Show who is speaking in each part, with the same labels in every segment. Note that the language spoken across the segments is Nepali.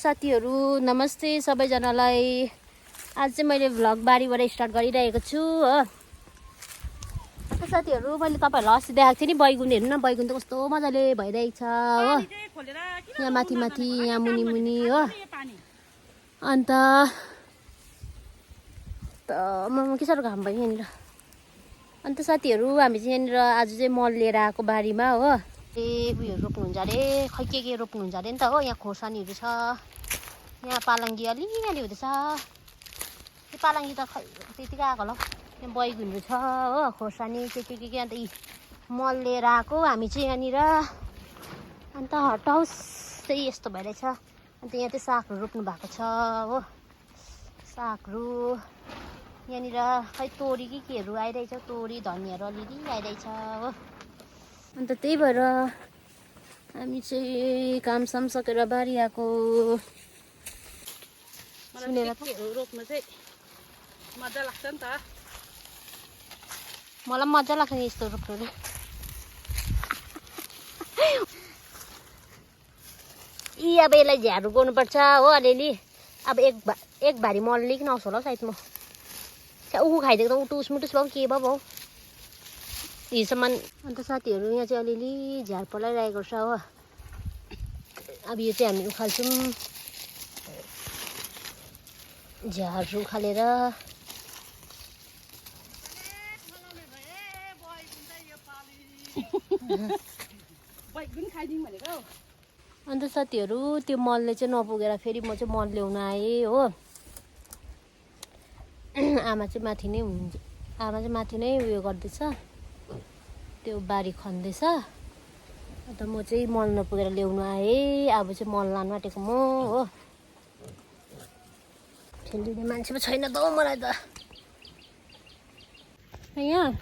Speaker 1: साथीहरू नमस्ते सबैजनालाई। आज चाहिँ मैले भ्लग बारीबाट स्टार्ट गरिरहेको छु हो। अन्त साथीहरू मैले तपाईँहरूलाई अस्ति देखाएको थिएँ नि बैगुन, हेर्नु न बैगुन त कस्तो मजाले भइरहेको छ हो। यहाँ माथि माथि यहाँ मुनि मुनि हो। अन्त के साह्रो घाम भयो यहाँनिर। अन्त साथीहरू हामी चाहिँ यहाँनिर आज चाहिँ मल लिएर आएको बारीमा हो। उयोहरू रोप्नुहुन्छ अरे, खै के रोप्नुहुन्छ अरे नि त हो। यहाँ खोर्सानीहरू छ, यहाँ पालङ्गी अलिअलि हुँदैछ। त्यो पालङ्गी त खै त्यतिकै आएको होला हौ। यहाँ बैगुनहरू छ हो, खोर्सानी के अन्त यी मल लिएर आएको हामी चाहिँ यहाँनिर। अन्त हट हाउस चाहिँ यस्तो भइरहेछ। अन्त यहाँ चाहिँ सागहरू रोप्नु भएको छ हो। सागहरू यहाँनिर खै तोरी केहरू आइरहेछ, तोरी धनियाँहरू अलिअलि आइरहेछ हो। अन्त त्यही भएर हामी चाहिँ कामसाम सकेर बारी आएको। सुनेर
Speaker 2: रोप्नु चाहिँ मजा लाग्छ नि त।
Speaker 1: मलाई मजा लाग्छ नि यस्तो रोप्नु। यी अब यसलाई झ्यारू गर्नुपर्छ हो अलिअलि। अब एक भारी मल लिइकन आउँछ होला हौ सायद म। उखु खाइदिएको त उटुस भयो के भयो हिजोसम्म। अन्त साथीहरू यहाँ चाहिँ अलिअलि झ्यार पलाइरहेको छ हो। अब यो चाहिँ हामी उखाल्छौँ, झ्यार उखालेर। अन्त साथीहरू त्यो मलले चाहिँ नपुगेर फेरि म चाहिँ मल ल्याउन आएँ हो। आमा चाहिँ माथि नै हुनुहुन्छ, आमा चाहिँ माथि नै उयो गर्दैछ, त्यो बारी खन्दैछ। अन्त म चाहिँ मल नपुगेर ल्याउनु आएँ। अब चाहिँ मल लानु आँटेको म हो। ठेलिदिने मान्छे पो छैन त हौ मलाई त यहाँ।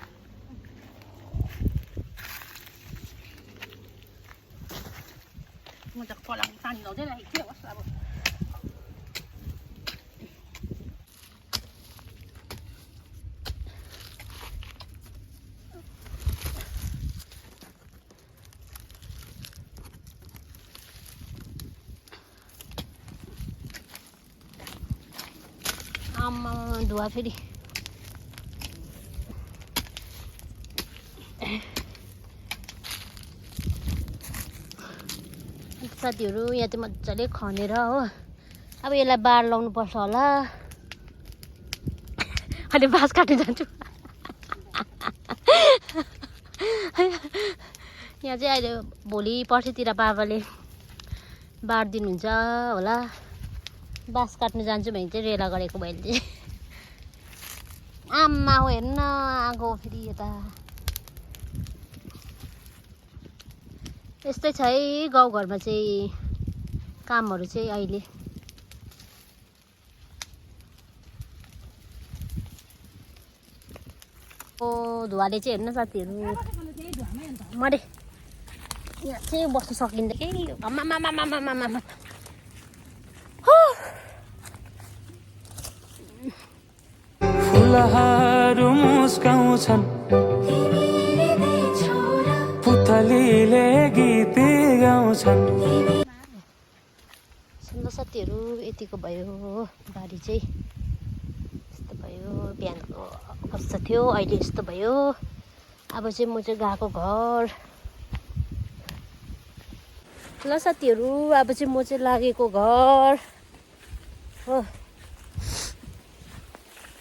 Speaker 2: म त खोलाको पानी लाउँदै राखेको थिएँ होस् अब।
Speaker 1: आमा धुवा फेरि। साथीहरू यहाँ चाहिँ मजाले खनेर हो। अब यसलाई बार लाउनु पर्छ होला। अहिले बाँस काट्नु जान्छु। यहाँ चाहिँ अहिले भोलि पर्सितिर बाबाले बार दिनुहुन्छ होला। बाँस काट्नु जान्छु भने चाहिँ रेला गरेको मैले चाहिँ। आम्मा हो हेर्नु न आगो फेरि यता। यस्तै छ है गाउँघरमा चाहिँ कामहरू चाहिँ अहिले। धुवाले चाहिँ हेर्नु साथीहरू मरे। यहाँ चाहिँ बस्नु सकिँदैन कि आमामामामामामा।
Speaker 3: फुलहरू मुस्काउँछन्, पुतलीले गीत गाउँछन्।
Speaker 1: सुन्दा साथीहरू यतिको भयो बारी चाहिँ। यस्तो भयो, बिहानको कस्तो थियो अहिले यस्तो भयो। अब चाहिँ म चाहिँ गएको घर। ल साथीहरू अब चाहिँ म चाहिँ लागेको घर हो।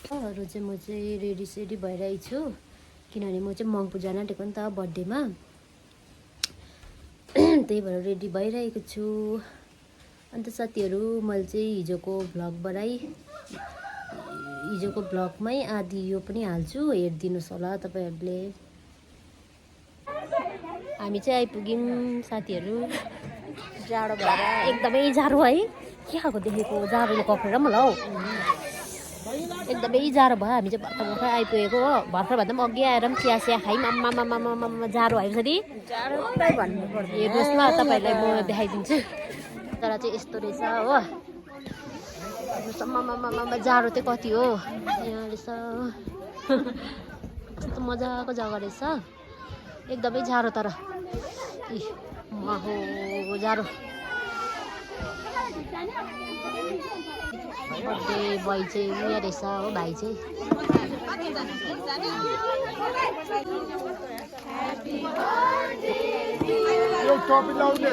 Speaker 1: अरू चाहिँ म चाहिँ रेडी भइरहेको छु, किनभने म चाहिँ मङ्पू जान आँटेको नि त बर्थडेमा। त्यही भएर रेडी भइरहेको छु। अन्त साथीहरू मैले चाहिँ हिजोको भ्लगमै आधी यो पनि हाल्छु, हेरिदिनुहोस् होला तपाईँहरूले। हामी चाहिँ आइपुग्यौँ साथीहरू। जाडो भएर एकदमै जाडो है। के खालको देखेको जाडोले कक्रेर मलाई हौ। एकदमै जाडो भयो। हामी चाहिँ भर्खर आइपुगेको हो। भर्खर भन्दा पनि अघि आएर पनि चिया खायौँ। आम्मामामामा जाडो आएपछि नि हेर्नुहोस् ल तपाईँहरूलाई म देखाइदिन्छु। तर चाहिँ यस्तो रहेछ हो। आम्मामामामा जाडो चाहिँ कति हो यहाँ रहेछ। कस्तो मजाको जग्गा रहेछ, एकदमै जाडो। तर जाडो बर्थडे बोय चाहिँ उयो रहेछ हो भाइ चाहिँ
Speaker 4: यो टोपी लाउने